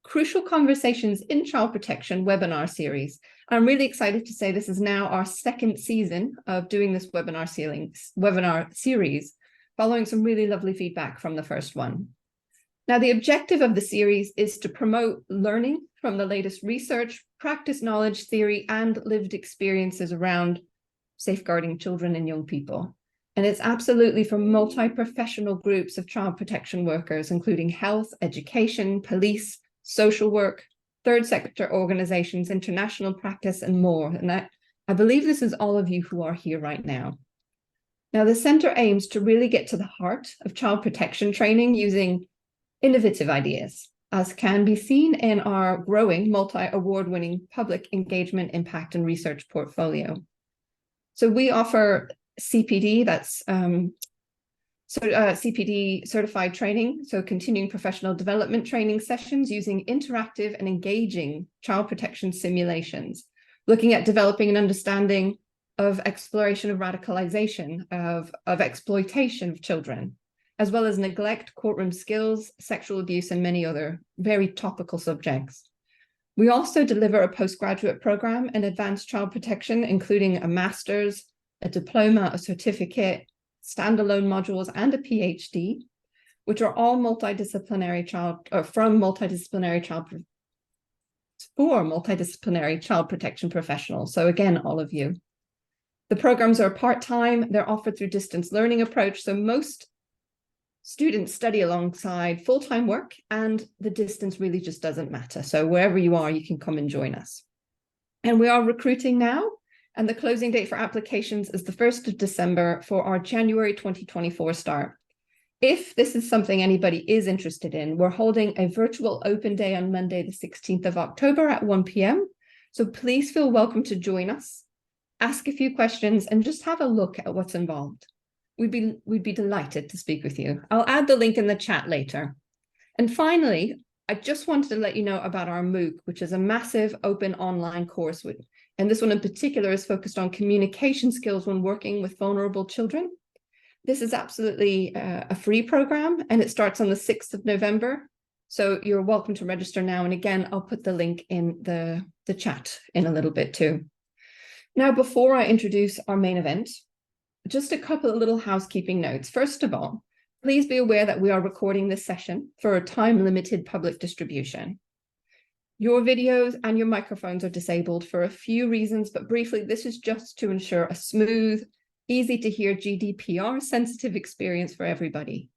Crucial Conversations in Child Protection webinar series. I'm really excited to say this is now our second season of doing this webinar series, following some really lovely feedback from the first one. Now, the objective of the series is to promote learning from the latest research, practice knowledge, theory, and lived experiences around safeguarding children and young people. And it's absolutely for multi-professional groups of child protection workers, including health, education, police, social work, third sector organizations, international practice, and more. And I believe this is all of you who are here right now. Now, the center aims to really get to the heart of child protection training using innovative ideas, as can be seen in our growing multi-award-winning public engagement, impact, and research portfolio. So we offer CPD, that's CPD certified training, so continuing professional development training sessions using interactive and engaging child protection simulations, looking at developing an understanding of exploration of radicalization, of exploitation of children, as well as neglect, courtroom skills, sexual abuse, and many other very topical subjects. We also deliver a postgraduate program in advanced child protection, including a master's, a diploma, a certificate, standalone modules, and a PhD, which are all multidisciplinary child protection professionals. So again, all of you. The programs are part-time, they're offered through distance learning approach. So most students study alongside full-time work, and the distance really just doesn't matter. So wherever you are, you can come and join us. And we are recruiting now, and the closing date for applications is the 1st of December for our January 2024 start. If this is something anybody is interested in, we're holding a virtual open day on Monday, the 16th of October at 1 p.m. So please feel welcome to join us, ask a few questions, and just have a look at what's involved. We'd be delighted to speak with you. I'll add the link in the chat later. And finally, I just wanted to let you know about our MOOC, which is a massive open online course. And this one in particular is focused on communication skills when working with vulnerable children. This is absolutely a free program, and it starts on the 6th of November. So you're welcome to register now. And again, I'll put the link in the chat in a little bit too. Now, before I introduce our main event, just a couple of little housekeeping notes. First of all, please be aware that we are recording this session for a time-limited public distribution. Your videos and your microphones are disabled for a few reasons, but briefly, this is just to ensure a smooth, easy to hear GDPR sensitive experience for everybody.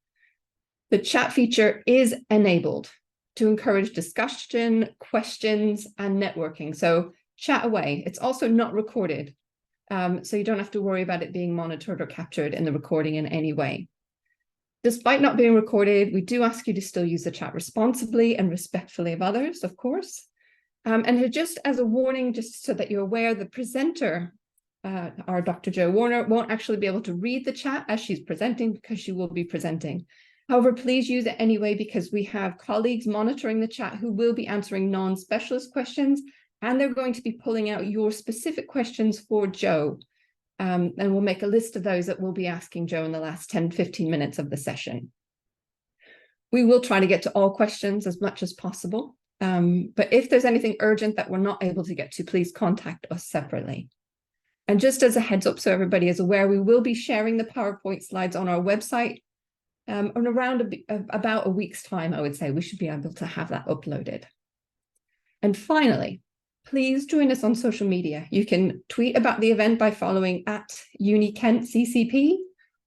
The chat feature is enabled to encourage discussion, questions, and networking. So chat away. It's also not recorded. So you don't have to worry about it being monitored or captured in the recording in any way. Despite not being recorded, we do ask you to still use the chat responsibly and respectfully of others, of course. And just as a warning, just so that you're aware, the presenter, our Dr. Jo Warner, won't actually be able to read the chat as she's presenting because she will be presenting. However, please use it anyway because we have colleagues monitoring the chat who will be answering non-specialist questions, and they're going to be pulling out your specific questions for Jo. And we'll make a list of those that we'll be asking Jo in the last 10-15 minutes of the session. We will try to get to all questions as much as possible. But if there's anything urgent that we're not able to get to, please contact us separately. And just as a heads up, so everybody is aware, we will be sharing the PowerPoint slides on our website in around about a week's time, I would say. We should be able to have that uploaded. And finally, please join us on social media. You can tweet about the event by following @UniKentCCP,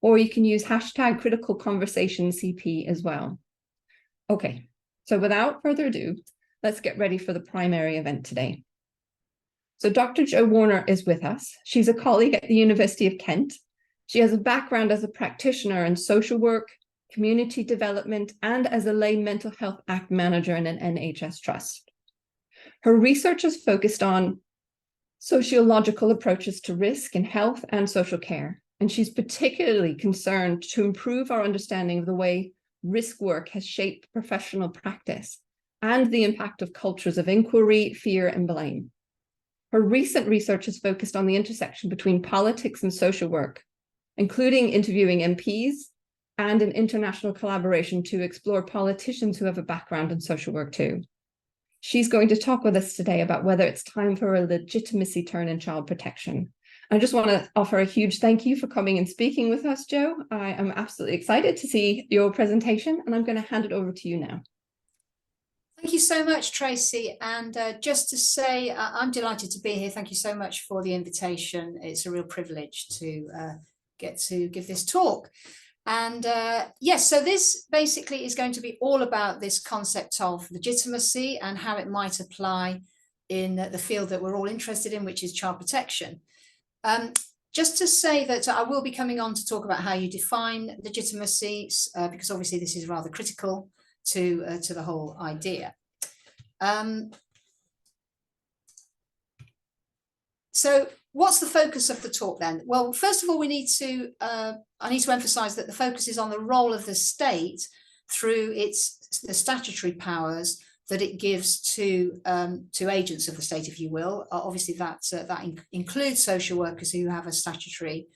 or you can use #CriticalConversationCP as well. Okay, so without further ado, let's get ready for the primary event today. So Dr. Jo Warner is with us. She's a colleague at the University of Kent. She has a background as a practitioner in social work, community development, and as a lay mental health act manager in an NHS trust. Her research is focused on sociological approaches to risk in health and social care, and she's particularly concerned to improve our understanding of the way risk work has shaped professional practice and the impact of cultures of inquiry, fear, and blame. Her recent research is focused on the intersection between politics and social work, including interviewing MPs and an international collaboration to explore politicians who have a background in social work too. She's going to talk with us today about whether it's time for a legitimacy turn in child protection. I just want to offer a huge thank you for coming and speaking with us, Jo. I am absolutely excited to see your presentation, and I'm going to hand it over to you now. Thank you so much, Tracy. And just to say, I'm delighted to be here. Thank you so much for the invitation. It's a real privilege to get to give this talk. And yes, so this basically is going to be all about this concept of legitimacy and how it might apply in the field that we're all interested in, which is child protection. Just to say that I will be coming on to talk about how you define legitimacy, because obviously this is rather critical to the whole idea. So what's the focus of the talk then? Well, first of all, I need to emphasize that the focus is on the role of the state through the statutory powers that it gives to agents of the state, if you will. Obviously, that includes social workers who have a statutory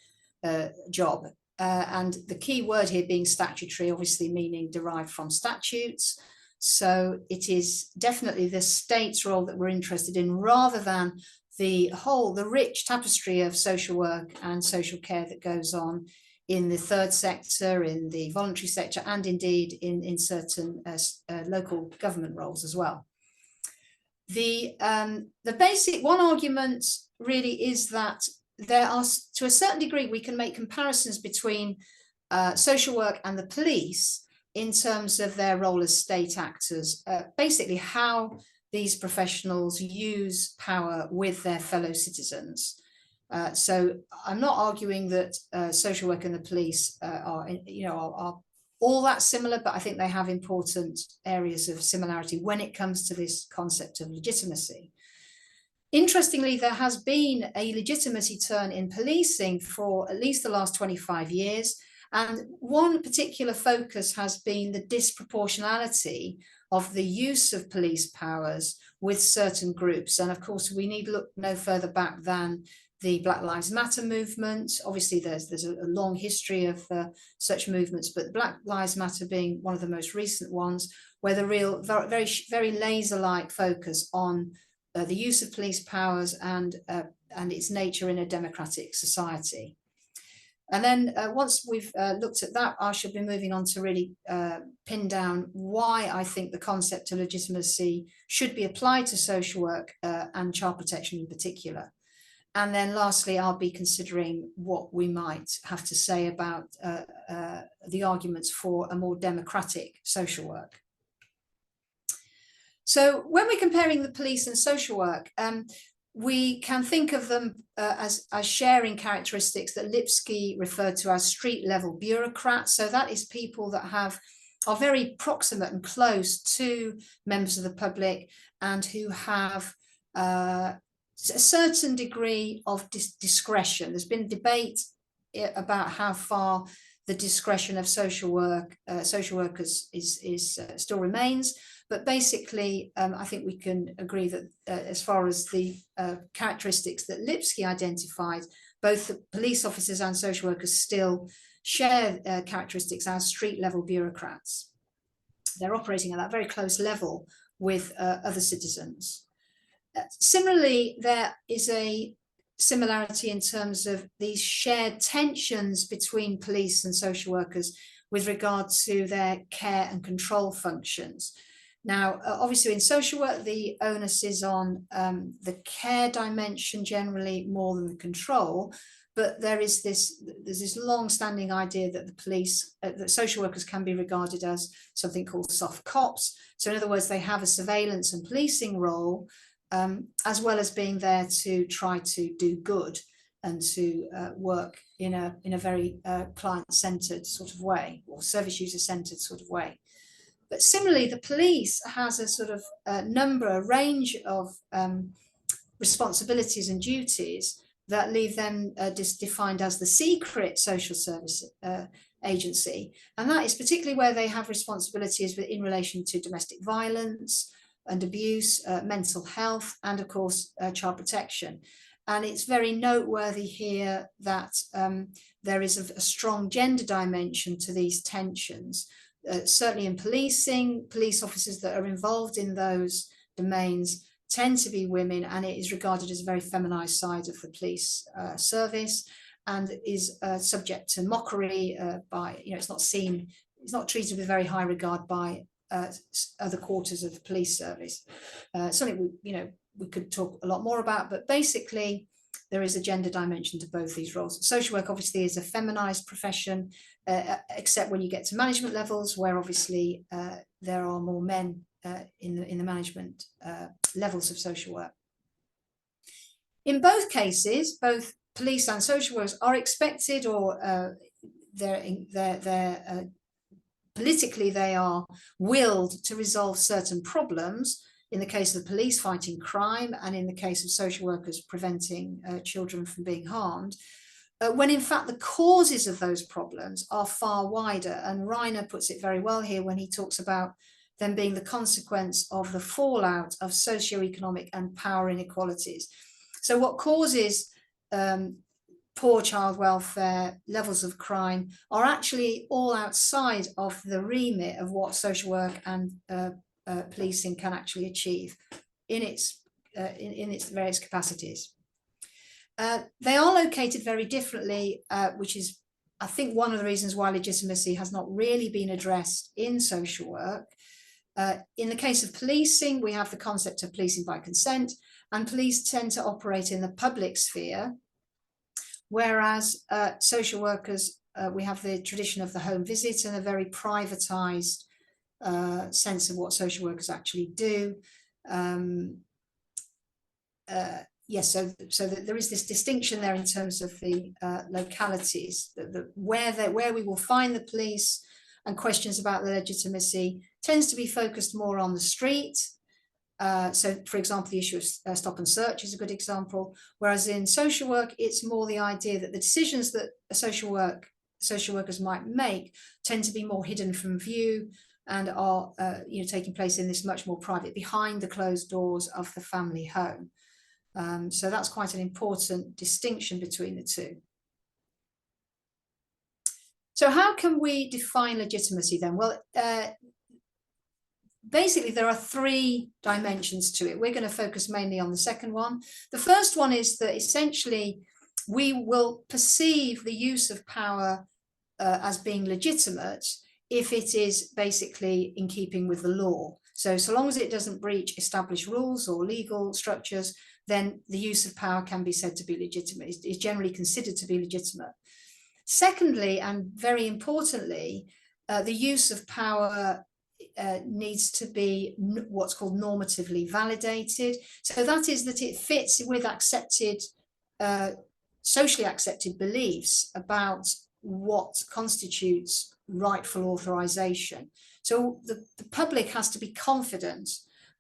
job. And the key word here being statutory, obviously meaning derived from statutes. So it is definitely the state's role that we're interested in, rather than the rich tapestry of social work and social care that goes on in the third sector, in the voluntary sector, and indeed in certain local government roles as well. The basic one argument really is that there are, to a certain degree, we can make comparisons between social work and the police in terms of their role as state actors, basically how these professionals use power with their fellow citizens. So I'm not arguing that social work and the police are all that similar, but I think they have important areas of similarity when it comes to this concept of legitimacy. Interestingly, there has been a legitimacy turn in policing for at least the last 25 years. And one particular focus has been the disproportionality of the use of police powers with certain groups. And of course, we need look no further back than the Black Lives Matter movement. Obviously, there's a long history of such movements, but Black Lives Matter being one of the most recent ones, where the real, very, very laser-like focus on the use of police powers and its nature in a democratic society. And then once we've looked at that, I shall be moving on to really pin down why I think the concept of legitimacy should be applied to social work and child protection in particular. And then lastly, I'll be considering what we might have to say about the arguments for a more democratic social work. So when we're comparing the police and social work, we can think of them as sharing characteristics that Lipsky referred to as street-level bureaucrats. So that is people that are very proximate and close to members of the public and who have a certain degree of discretion. There's been debate about how far the discretion of social workers still remains. But basically, I think we can agree that as far as the characteristics that Lipsky identified, both the police officers and social workers still share characteristics as street-level bureaucrats. They're operating at that very close level with other citizens. Similarly, there is a similarity in terms of these shared tensions between police and social workers with regard to their care and control functions. Now, obviously in social work, the onus is on the care dimension generally more than the control, but there's this long-standing idea that the police, that social workers can be regarded as something called soft cops. So in other words, they have a surveillance and policing role, as well as being there to try to do good and to work in a very client-centered sort of way, or service user-centered sort of way. But similarly, the police has a sort of a range of responsibilities and duties that leave them defined as the secret social service agency. And that is particularly where they have responsibilities in relation to domestic violence and abuse, mental health, and of course, child protection. And it's very noteworthy here that there is a strong gender dimension to these tensions. Certainly in policing, police officers that are involved in those domains tend to be women, and it is regarded as a very feminized side of the police service, and is subject to mockery by, it's not seen, it's not treated with very high regard by other quarters of the police service. Something we could talk a lot more about, but basically there is a gender dimension to both these roles. Social work obviously is a feminized profession, except when you get to management levels, where obviously there are more men in the management levels of social work. In both cases, both police and social workers are expected, or politically they are willed to resolve certain problems. In the case of the police, fighting crime, and in the case of social workers, preventing children from being harmed, when in fact the causes of those problems are far wider. And Reiner puts it very well here when he talks about them being the consequence of the fallout of socioeconomic and power inequalities. So what causes poor child welfare, levels of crime, are actually all outside of the remit of what social work and policing can actually achieve in its various capacities. They are located very differently, which is, I think, one of the reasons why legitimacy has not really been addressed in social work. In the case of policing, we have the concept of policing by consent, and police tend to operate in the public sphere, whereas social workers, we have the tradition of the home visit and a very privatized sense of what social workers actually do. Yes, so there is this distinction there in terms of the localities, where we will find the police, and questions about the legitimacy tends to be focused more on the street. So, for example, the issue of stop and search is a good example, whereas in social work, it's more the idea that the decisions that social workers might make tend to be more hidden from view, and are taking place in this much more private, behind the closed doors of the family home. So that's quite an important distinction between the two. So how can we define legitimacy then? Well, basically there are three dimensions to it. We're going to focus mainly on the second one. The first one is that essentially we will perceive the use of power as being legitimate if it is basically in keeping with the law. So long as it doesn't breach established rules or legal structures, then the use of power can be said to be legitimate, is generally considered to be legitimate. Secondly, and very importantly, the use of power needs to be what's called normatively validated. So that is that it fits with accepted, socially accepted beliefs about what constitutes rightful authorization. So the public has to be confident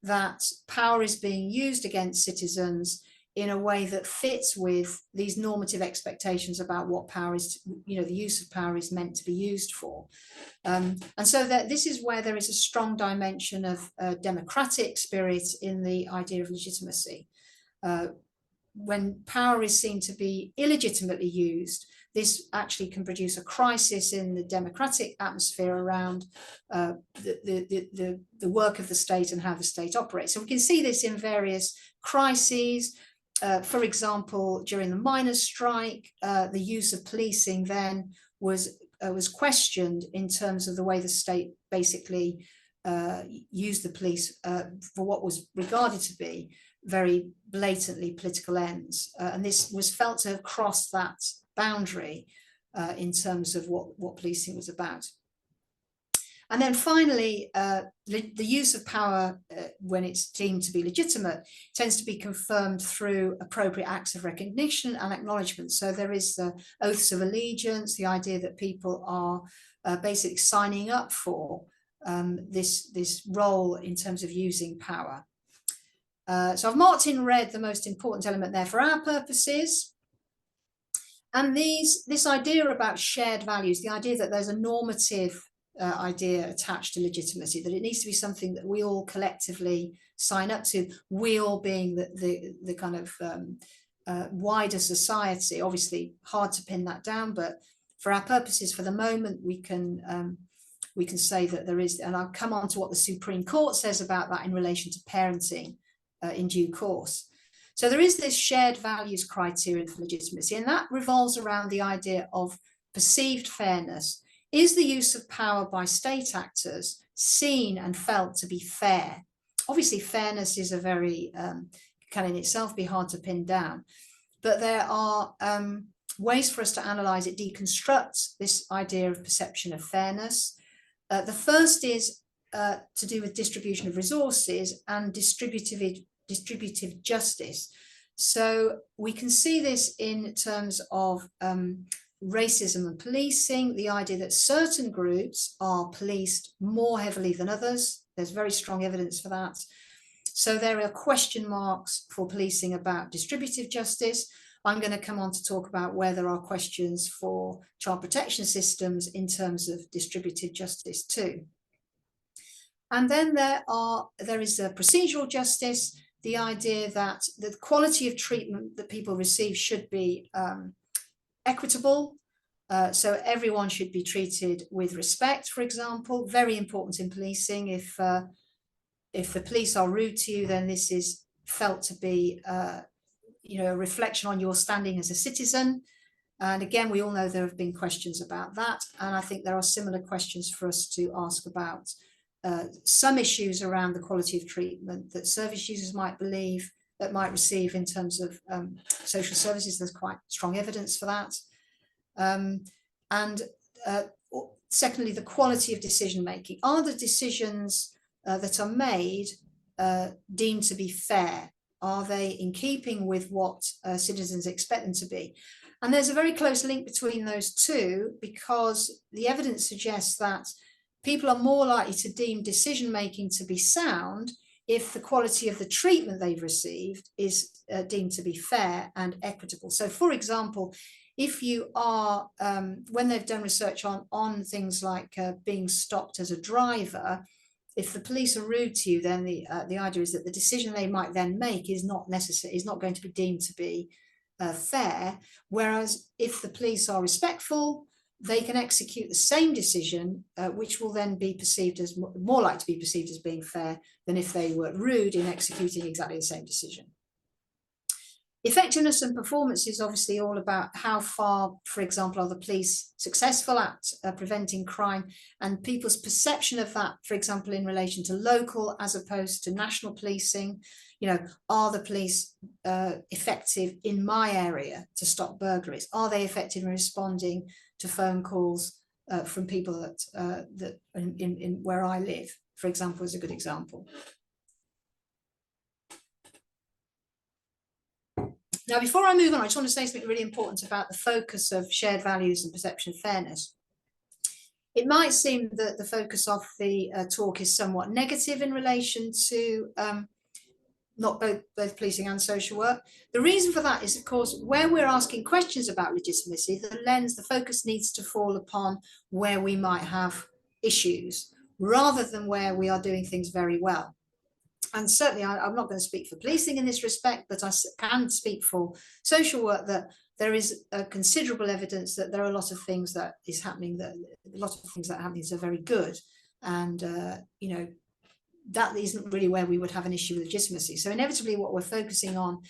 that power is being used against citizens in a way that fits with these normative expectations about what power is, the use of power is meant to be used for. And so that this is where there is a strong dimension of democratic spirit in the idea of legitimacy. When power is seen to be illegitimately used, this actually can produce a crisis in the democratic atmosphere around the work of the state and how the state operates. So we can see this in various crises. For example, during the miners' strike, the use of policing then was questioned in terms of the way the state basically used the police for what was regarded to be very blatantly political ends. And this was felt to have crossed that boundary in terms of what policing was about. And then finally, the use of power when it's deemed to be legitimate tends to be confirmed through appropriate acts of recognition and acknowledgement. So there is the oaths of allegiance, the idea that people are basically signing up for this role in terms of using power. So I've marked in red the most important element there for our purposes. And this idea about shared values, the idea that there's a normative idea attached to legitimacy, that it needs to be something that we all collectively sign up to, we all being the kind of wider society. Obviously hard to pin that down, but for our purposes for the moment, we can we can say that there is, and I'll come on to what the Supreme Court says about that in relation to parenting in due course. So there is this shared values criterion for legitimacy, and that revolves around the idea of perceived fairness. Is the use of power by state actors seen and felt to be fair? Obviously, fairness is a very, can in itself be hard to pin down, but there are ways for us to analyze it, deconstruct this idea of perception of fairness. The first is to do with distribution of resources and distributive justice. So we can see this in terms of racism and policing, the idea that certain groups are policed more heavily than others. There's very strong evidence for that. So there are question marks for policing about distributive justice. I'm going to come on to talk about where there are questions for child protection systems in terms of distributive justice too. And then there is a procedural justice, the idea that the quality of treatment that people receive should be equitable. So everyone should be treated with respect, for example. Very important in policing. If the police are rude to you, then this is felt to be a reflection on your standing as a citizen. And again, we all know there have been questions about that. And I think there are similar questions for us to ask about some issues around the quality of treatment that service users might receive in terms of social services. There's quite strong evidence for that. Secondly, the quality of decision making. Are the decisions that are made deemed to be fair? Are they in keeping with what citizens expect them to be? And there's a very close link between those two, because the evidence suggests that people are more likely to deem decision making to be sound if the quality of the treatment they've received is deemed to be fair and equitable. So, for example, if you are, when they've done research on things like being stopped as a driver, if the police are rude to you, then the idea is that the decision they might then make is not going to be deemed to be fair. Whereas if the police are respectful, they can execute the same decision, which will then be perceived as more likely to be perceived as being fair than if they were rude in executing exactly the same decision. Effectiveness and performance is obviously all about how far, for example, are the police successful at preventing crime, and people's perception of that, for example, in relation to local as opposed to national policing. You know, are the police effective in my area to stop burglaries? Are they effective in responding to phone calls from people that in where I live, for example, is a good example. Now, before I move on, I just want to say something really important about the focus of shared values and perception of fairness. It might seem that the focus of the talk is somewhat negative in relation to not both policing and social work. The reason for that is, of course, where we're asking questions about legitimacy, the focus needs to fall upon where we might have issues rather than where we are doing things very well. And certainly I'm not going to speak for policing in this respect, but I can speak for social work, that there is a considerable evidence that there are a lot of things that is happening, that are happening that are very good. And, you know, that isn't really where we would have an issue with legitimacy. So inevitably what we're focusing on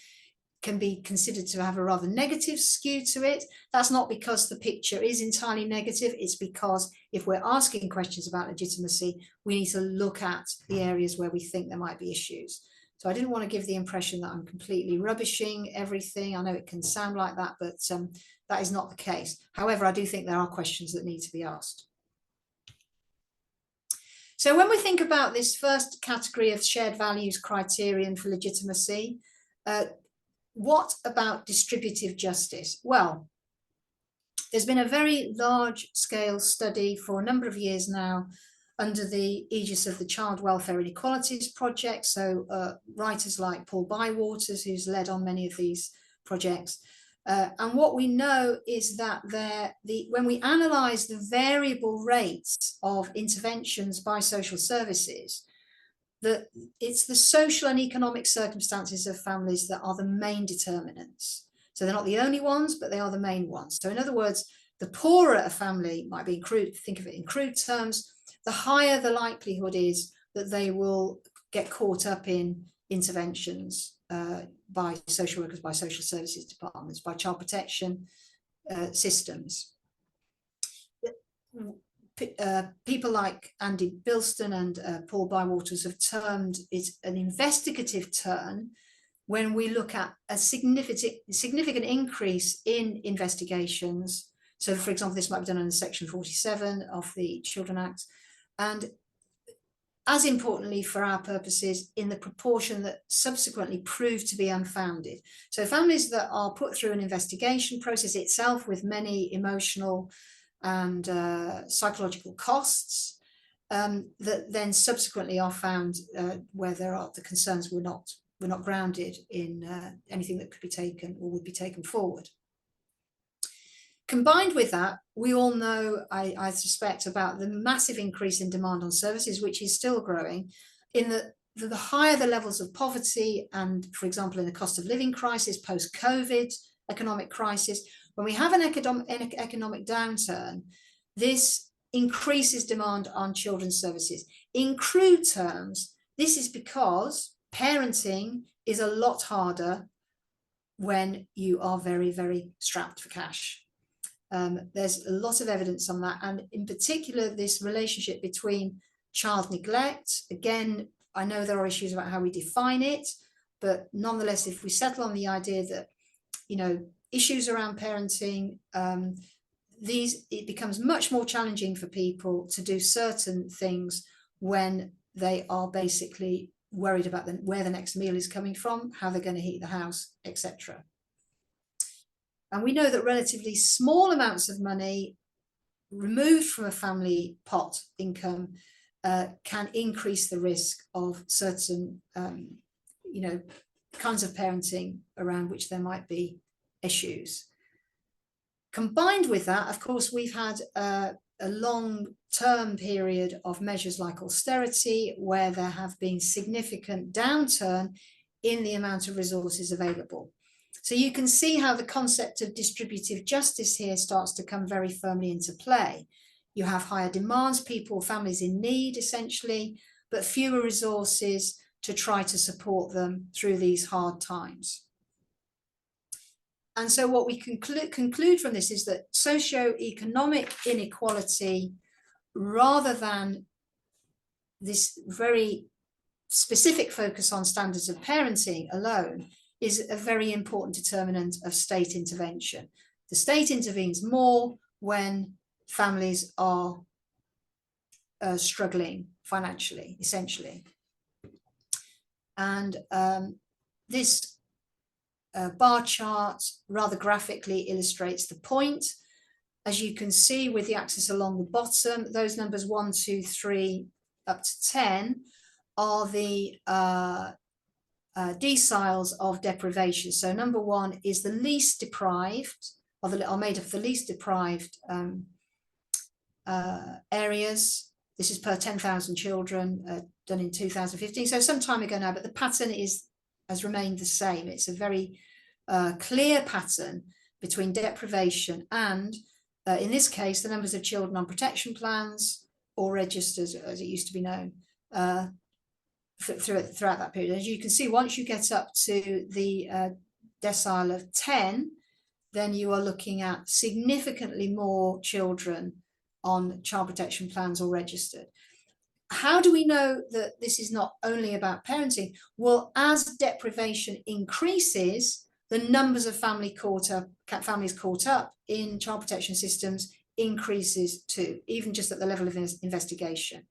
can be considered to have a rather negative skew to it. That's not because the picture is entirely negative. It's because if we're asking questions about legitimacy, we need to look at the areas where we think there might be issues. So I didn't want to give the impression that I'm completely rubbishing everything. I know it can sound like that, but that is not the case. However, I do think there are questions that need to be asked. So when we think about this first category of shared values criterion for legitimacy, what about distributive justice? Well, there's been a very large scale study for a number of years now under the aegis of the Child Welfare Inequalities Project. So writers like Paul Bywaters, who's led on many of these projects. And what we know is that when we analyse the variable rates of interventions by social services, that it's the social and economic circumstances of families that are the main determinants. So they're not the only ones, but they are the main ones. So in other words, the poorer a family might be, think of it in crude terms, the higher the likelihood is that they will get caught up in interventions by social workers, by social services departments, by child protection systems. People like Andy Bilston and Paul Bywaters have termed it an investigative turn when we look at a significant increase in investigations. So, for example, this might be done under Section 47 of the Children Act, and as importantly for our purposes, in the proportion that subsequently proved to be unfounded. So families that are put through an investigation process itself with many emotional and psychological costs, that then subsequently are found where the concerns were not grounded in anything that could be taken or would be taken forward. Combined with that, we all know, I suspect, about the massive increase in demand on services, which is still growing. In the higher the levels of poverty, and for example, in the cost of living crisis, post-COVID economic crisis, when we have an economic downturn, this increases demand on children's services. In crude terms, this is because parenting is a lot harder when you are very, very strapped for cash. There's a lot of evidence on that, and in particular this relationship between child neglect. Again, I know there are issues about how we define it, but nonetheless, if we settle on the idea that, you know, issues around parenting, it becomes much more challenging for people to do certain things when they are basically worried about where the next meal is coming from, how they're going to heat the house, etc. And we know that relatively small amounts of money removed from a family pot income can increase the risk of certain, you know, kinds of parenting around which there might be issues. Combined with that, of course, we've had a long-term period of measures like austerity, where there have been significant downturn in the amount of resources available. So you can see how the concept of distributive justice here starts to come very firmly into play. You have higher demands, families in need essentially, but fewer resources to try to support them through these hard times. And so what we conclude from this is that socio-economic inequality, rather than this very specific focus on standards of parenting alone, is a very important determinant of state intervention. The state intervenes more when families are struggling financially, essentially. And this bar chart rather graphically illustrates the point. As you can see with the axis along the bottom, those numbers 1, 2, 3 up to 10 are the deciles of deprivation. So number 1 is the least deprived, are made of the least deprived areas. This is per 10,000 children, done in 2015, so some time ago now, but the pattern has remained the same. It's a very clear pattern between deprivation and, in this case, the numbers of children on protection plans or registers, as it used to be known, throughout that period. As you can see, once you get up to the decile of 10, then you are looking at significantly more children on child protection plans or registered. How do we know that this is not only about parenting? Well, as deprivation increases, the numbers of families caught up in child protection systems increases too, even just at the level of investigation.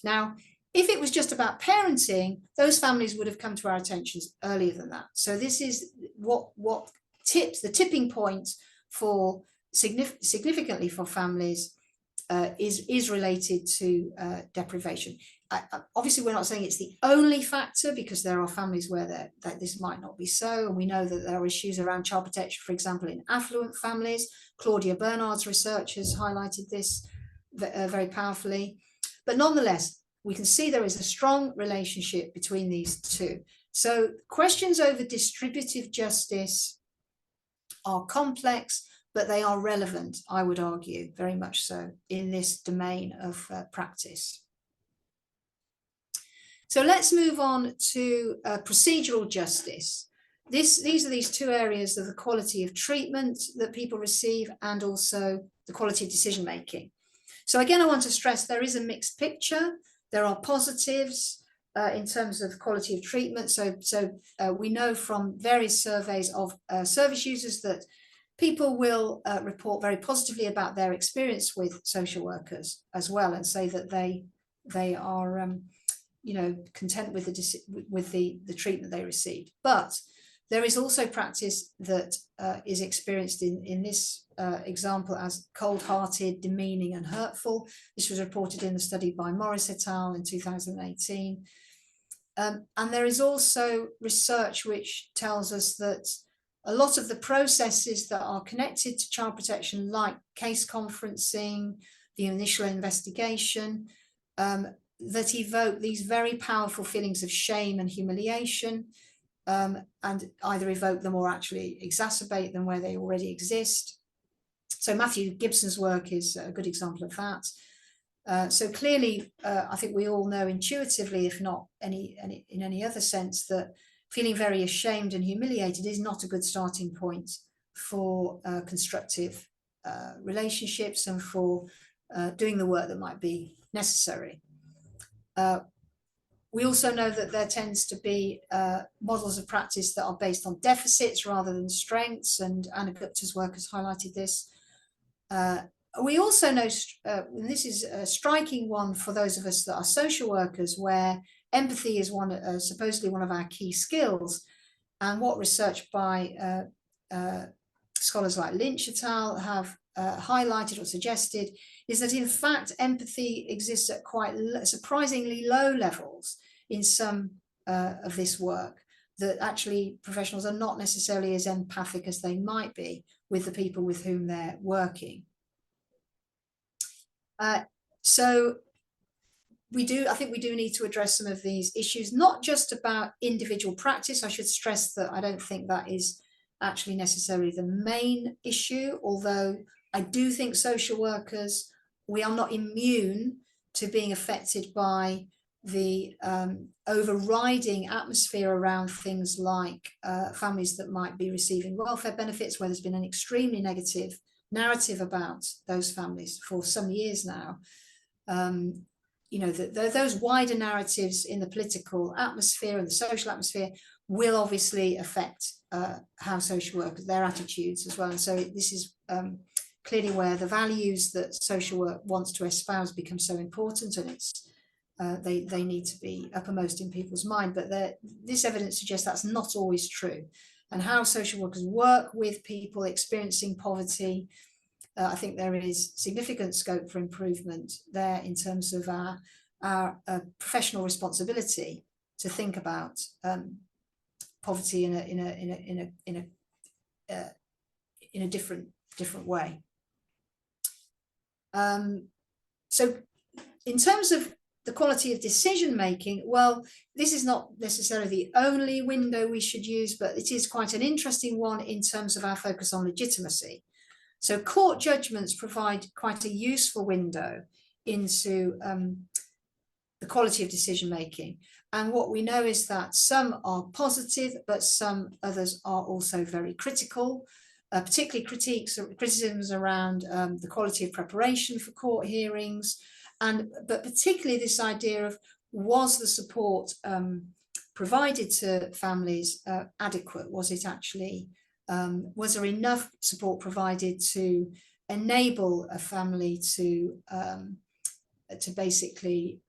Now, if it was just about parenting, those families would have come to our attentions earlier than that. So this is what tips the tipping point for significantly for families is related to deprivation. Obviously, we're not saying it's the only factor, because there are families where that this might not be so, and we know that there are issues around child protection, for example, in affluent families. Claudia Bernard's research has highlighted this very powerfully. But nonetheless, we can see there is a strong relationship between these two. So questions over distributive justice are complex, but they are relevant, I would argue, very much so, in this domain of practice. So let's move on to procedural justice. These are these two areas of the quality of treatment that people receive and also the quality of decision making. So again, I want to stress there is a mixed picture. There are positives in terms of quality of treatment. So we know from various surveys of service users that people will report very positively about their experience with social workers as well, and say that they are content with the treatment they received. But there is also practice that is experienced in this example as cold-hearted, demeaning and hurtful. This was reported in the study by Morris et al. In 2018. And there is also research which tells us that a lot of the processes that are connected to child protection, like case conferencing, the initial investigation, that evoke these very powerful feelings of shame and humiliation, and either evoke them or actually exacerbate them where they already exist. So Matthew Gibson's work is a good example of that. So clearly, I think we all know intuitively, if not in any other sense, that feeling very ashamed and humiliated is not a good starting point for constructive relationships and for doing the work that might be necessary. We also know that there tends to be models of practice that are based on deficits rather than strengths, and Anna Gupta's work has highlighted this. We also know, and this is a striking one for those of us that are social workers, where empathy is supposedly one of our key skills, and what research by scholars like Lynch et al. Have highlighted or suggested is that in fact empathy exists at quite surprisingly low levels in some of this work, that actually professionals are not necessarily as empathic as they might be with the people with whom they're working. So I think we do need to address some of these issues, not just about individual practice. I should stress that I don't think that is actually necessarily the main issue, although I do think social workers, we are not immune to being affected by the overriding atmosphere around things like families that might be receiving welfare benefits, where there's been an extremely negative narrative about those families for some years now. Those wider narratives in the political atmosphere and the social atmosphere will obviously affect how social workers, their attitudes as well. And so this is clearly where the values that social work wants to espouse become so important, and it's they need to be uppermost in people's mind. But this evidence suggests that's not always true. And how social workers work with people experiencing poverty, I think there is significant scope for improvement there in terms of our professional responsibility to think about poverty in a different way. So in terms of the quality of decision making, well, this is not necessarily the only window we should use, but it is quite an interesting one in terms of our focus on legitimacy. So court judgments provide quite a useful window into the quality of decision making. And what we know is that some are positive, but some others are also very critical, particularly criticisms around the quality of preparation for court hearings, but particularly this idea of, was the support provided to families adequate? Was it actually, was there enough support provided to enable a family to basically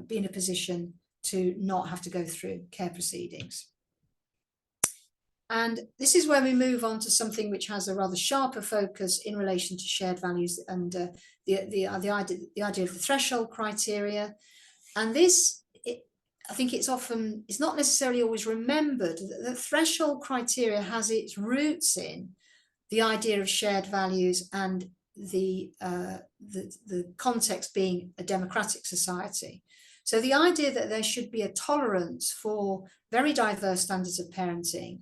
be in a position to not have to go through care proceedings? And this is where we move on to something which has a rather sharper focus in relation to shared values and the idea of the threshold criteria. And this, I think it's not necessarily always remembered that the threshold criteria has its roots in the idea of shared values and the context being a democratic society. So the idea that there should be a tolerance for very diverse standards of parenting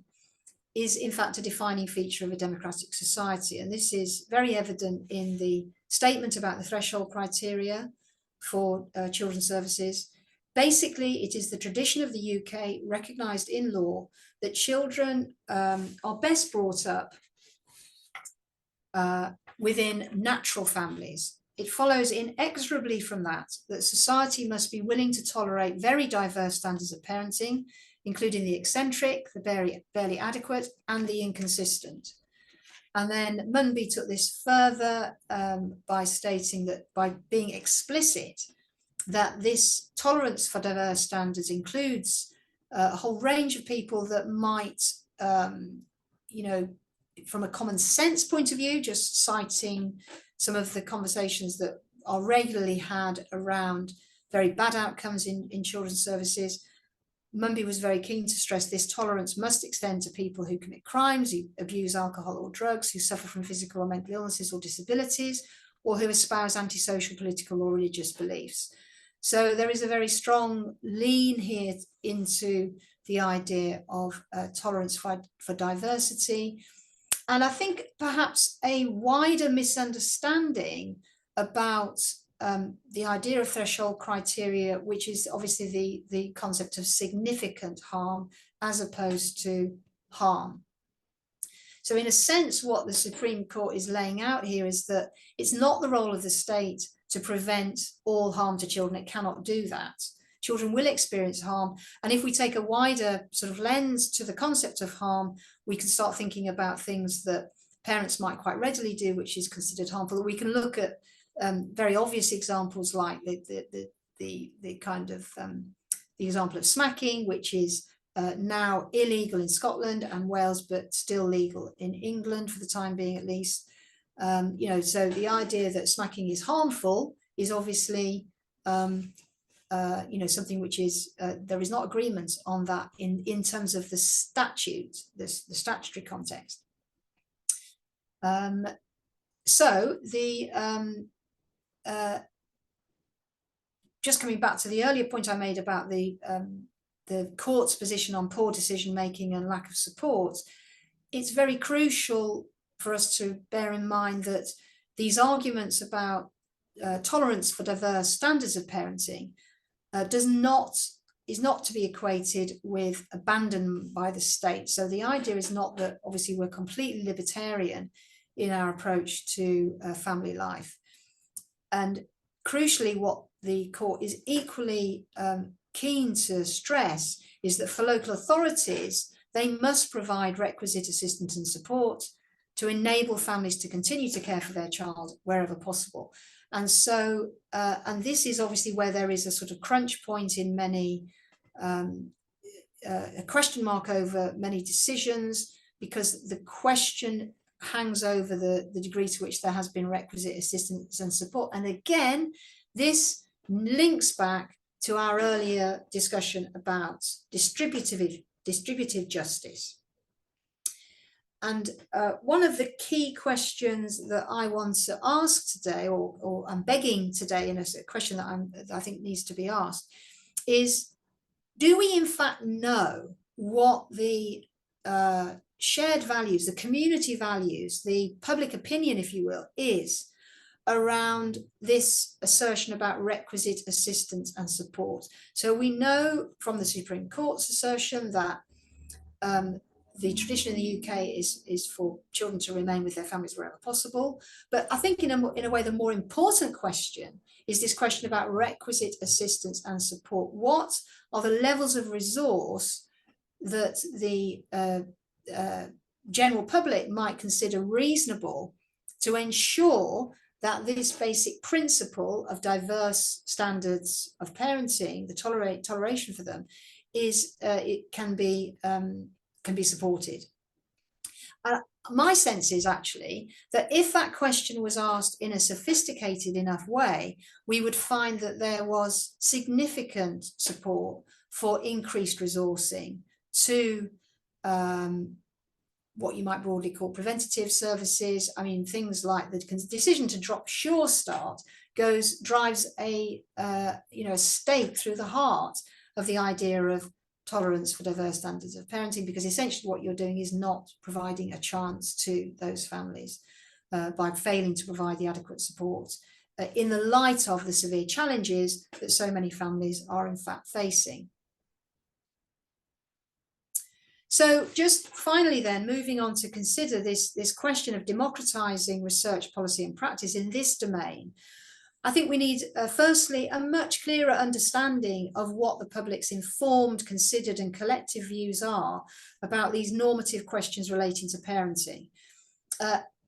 is in fact a defining feature of a democratic society. And this is very evident in the statement about the threshold criteria for children's services. Basically, it is the tradition of the UK, recognised in law, that children are best brought up within natural families. It follows inexorably from that society must be willing to tolerate very diverse standards of parenting, including the eccentric, the barely adequate, and the inconsistent. And then Munby took this further by stating that, by being explicit, that this tolerance for diverse standards includes a whole range of people that might, you know, from a common sense point of view, just citing some of the conversations that are regularly had around very bad outcomes in children's services, Munby was very keen to stress this tolerance must extend to people who commit crimes, who abuse alcohol or drugs, who suffer from physical or mental illnesses or disabilities, or who espouse antisocial, political or religious beliefs. So there is a very strong lean here into the idea of tolerance for diversity. And I think perhaps a wider misunderstanding about the idea of threshold criteria, which is obviously the concept of significant harm as opposed to harm. So in a sense, what the Supreme Court is laying out here is that it's not the role of the state to prevent all harm to children. It cannot do that. Children will experience harm. And if we take a wider sort of lens to the concept of harm, we can start thinking about things that parents might quite readily do, which is considered harmful. We can look at very obvious examples like the kind of the example of smacking, which is now illegal in Scotland and Wales, but still legal in England for the time being, at least. You know, so the idea that smacking is harmful is obviously you know, something which is there is not agreement on that in terms of the statute, the statutory context. So the just coming back to the earlier point I made about the court's position on poor decision making and lack of support, it's very crucial for us to bear in mind that these arguments about tolerance for diverse standards of parenting is not to be equated with abandonment by the state. So the idea is not that obviously we're completely libertarian in our approach to family life. And crucially, what the court is equally keen to stress is that for local authorities, they must provide requisite assistance and support to enable families to continue to care for their child wherever possible. And so, and this is obviously where there is a sort of crunch point in many, a question mark over many decisions, because the question hangs over the degree to which there has been requisite assistance and support. And again, this links back to our earlier discussion about distributive justice. And one of the key questions that I want to ask today, or I'm begging today in a question that I think needs to be asked, is do we in fact know what the shared values, the community values, the public opinion, if you will, is around this assertion about requisite assistance and support? So we know from the Supreme Court's assertion that the tradition in the UK is for children to remain with their families wherever possible. But I think in a way, the more important question is this question about requisite assistance and support. What are the levels of resource that the general public might consider reasonable to ensure that this basic principle of diverse standards of parenting, the toleration for them, is it can be supported. My sense is actually that if that question was asked in a sophisticated enough way, we would find that there was significant support for increased resourcing to what you might broadly call preventative services. I mean, things like the decision to drop Sure Start drives a stake through the heart of the idea of tolerance for diverse standards of parenting, because essentially what you're doing is not providing a chance to those families by failing to provide the adequate support in the light of the severe challenges that so many families are in fact facing. So just finally then, moving on to consider this question of democratizing research, policy and practice in this domain, I think we need, firstly, a much clearer understanding of what the public's informed, considered and collective views are about these normative questions relating to parenting.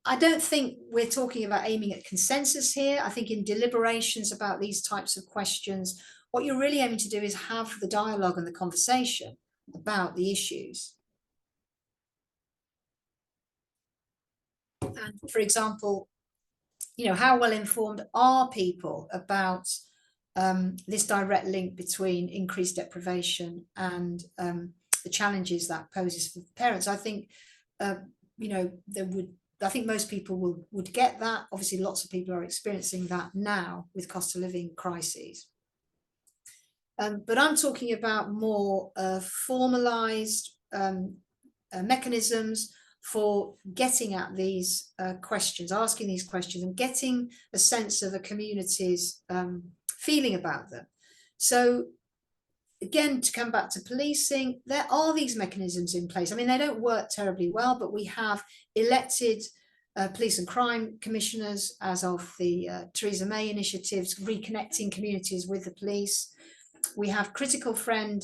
I don't think we're talking about aiming at consensus here. I think in deliberations about these types of questions, what you're really aiming to do is have the dialogue and the conversation about the issues. And for example, you know, how well informed are people about this direct link between increased deprivation and the challenges that poses for parents? I think, you know, I think most people would get that. Obviously, lots of people are experiencing that now with cost of living crises. But I'm talking about more formalized mechanisms for getting at these questions, asking these questions and getting a sense of a community's feeling about them. So again, to come back to policing, there are these mechanisms in place. I mean, they don't work terribly well, but we have elected police and crime commissioners as of the Theresa May initiatives, reconnecting communities with the police. We have critical friend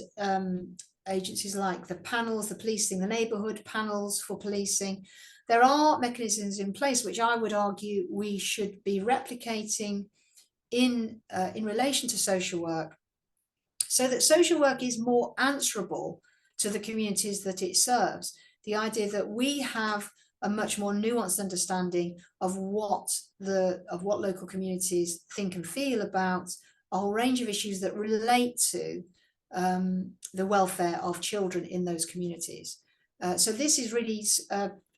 agencies like the panels, the policing, the neighbourhood panels for policing. There are mechanisms in place which I would argue we should be replicating in relation to social work, so that social work is more answerable to the communities that it serves. The idea that we have a much more nuanced understanding of what local communities think and feel about a whole range of issues that relate to the welfare of children in those communities. So this is really,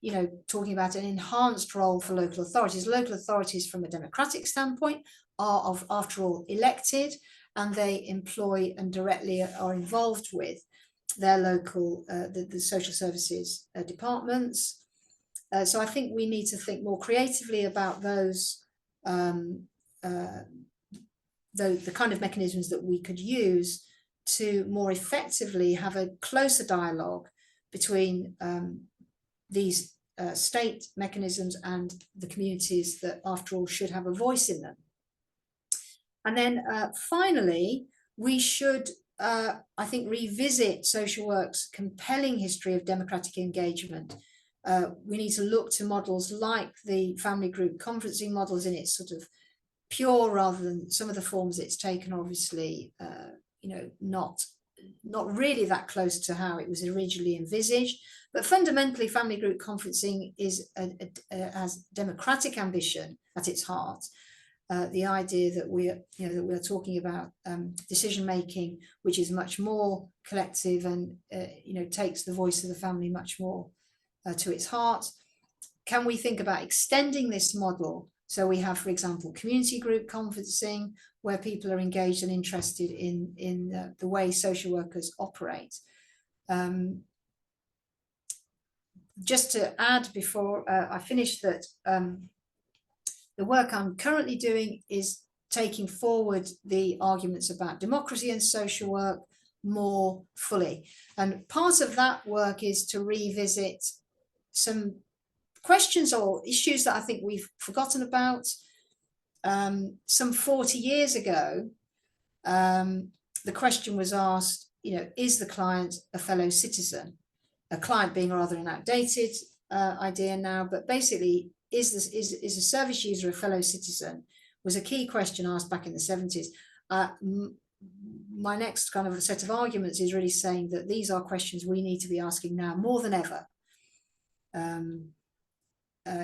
you know, talking about an enhanced role for local authorities. Local authorities, from a democratic standpoint, are after all elected, and they employ and directly are involved with their local, the social services departments. So I think we need to think more creatively about those, the kind of mechanisms that we could use to more effectively have a closer dialogue between these state mechanisms and the communities that, after all, should have a voice in them. And then finally, we should, I think, revisit social work's compelling history of democratic engagement. We need to look to models like the family group conferencing models in its sort of pure, rather than some of the forms it's taken, obviously, you know, not really that close to how it was originally envisaged. But fundamentally, family group conferencing is has democratic ambition at its heart. The idea that we're talking about decision making, which is much more collective and you know, takes the voice of the family much more to its heart. Can we think about extending this model? So we have, for example, community group conferencing, where people are engaged and interested in the way social workers operate. Just to add before I finish that the work I'm currently doing is taking forward the arguments about democracy and social work more fully. And part of that work is to revisit some questions or issues that I think we've forgotten about. Some 40 years ago, the question was asked, you know, is the client a fellow citizen? A client being rather an outdated idea now, but basically, is a service user a fellow citizen was a key question asked back in the 70s. My next kind of a set of arguments is really saying that these are questions we need to be asking now more than ever.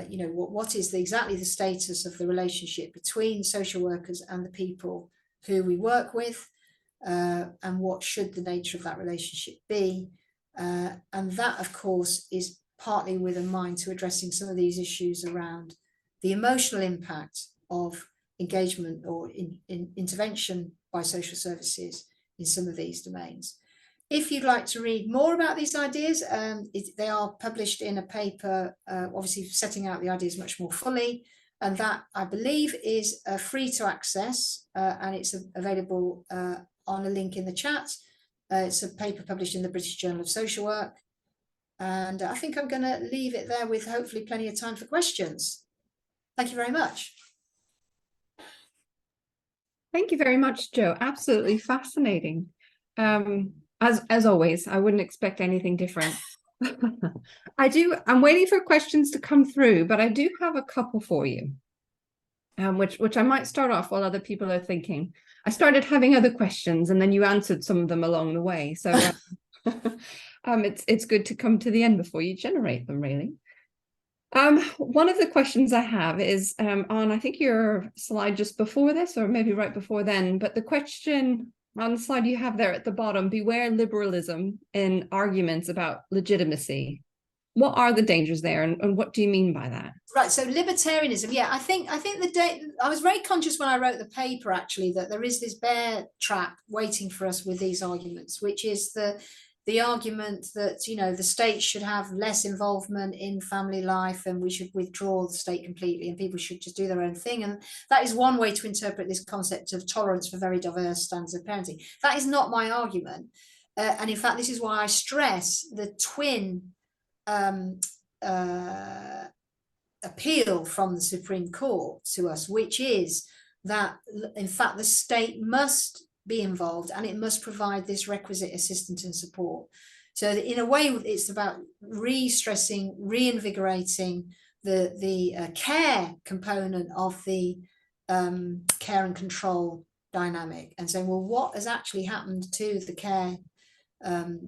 You know, what is exactly the status of the relationship between social workers and the people who we work with, and what should the nature of that relationship be? And that, of course, is partly with a mind to addressing some of these issues around the emotional impact of engagement or intervention by social services in some of these domains. If you'd like to read more about these ideas, they are published in a paper, obviously setting out the ideas much more fully. And that, I believe, is free to access, and it's available on a link in the chat. It's a paper published in the British Journal of Social Work. And I think I'm going to leave it there with hopefully plenty of time for questions. Thank you very much. Thank you very much, Jo. Absolutely fascinating. As always, I wouldn't expect anything different. I'm waiting for questions to come through, but I do have a couple for you, which I might start off while other people are thinking. I started having other questions, and then you answered some of them along the way. So it's good to come to the end before you generate them, really. One of the questions I have is on, I think, your slide just before this, or maybe right before then, but the question on the slide you have there at the bottom: beware liberalism in arguments about legitimacy. What are the dangers there, and what do you mean by that? Right, so libertarianism, yeah, I think I was very conscious when I wrote the paper, actually, that there is this bear trap waiting for us with these arguments, which is the argument that, you know, the state should have less involvement in family life, and we should withdraw the state completely, and people should just do their own thing. And that is one way to interpret this concept of tolerance for very diverse standards of parenting. That is not my argument. And in fact, this is why I stress the twin appeal from the Supreme Court to us, which is that, in fact, the state must be involved, and it must provide this requisite assistance and support. So in a way, it's about re-stressing, reinvigorating the care component of the care and control dynamic, and saying, well, what has actually happened to the care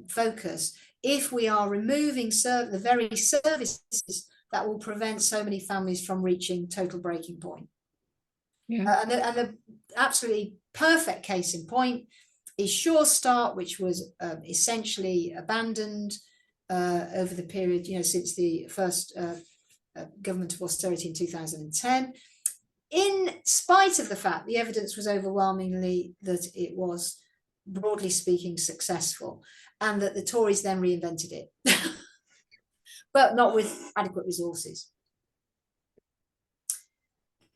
focus if we are removing the very services that will prevent so many families from reaching total breaking point? Yeah. And the absolutely perfect case in point is Sure Start, which was essentially abandoned over the period, you know, since the first government of austerity in 2010, in spite of the fact the evidence was overwhelmingly that it was, broadly speaking, successful, and that the Tories then reinvented it, but not with adequate resources.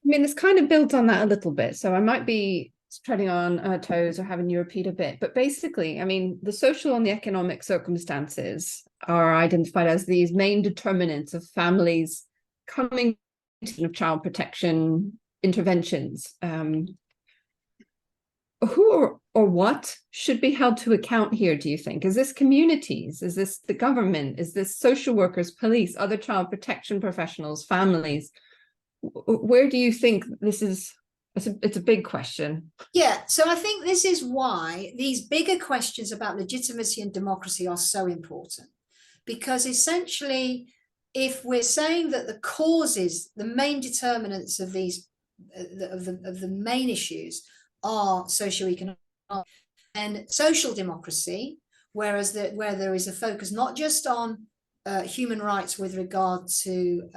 I mean, it's kind of built on that a little bit, so I might be treading on toes or having you repeat a bit, but basically, I mean, the social and the economic circumstances are identified as these main determinants of families coming to child protection interventions. Who or what should be held to account here, do you think? Is this communities? Is this the government? Is this social workers, police, other child protection professionals, families? Where do you think this is? It's a big question. Yeah, so I think this is why these bigger questions about legitimacy and democracy are so important, because essentially, if we're saying that the causes, the main determinants of these of the main issues are socioeconomic and social democracy, where there is a focus not just on human rights with regard to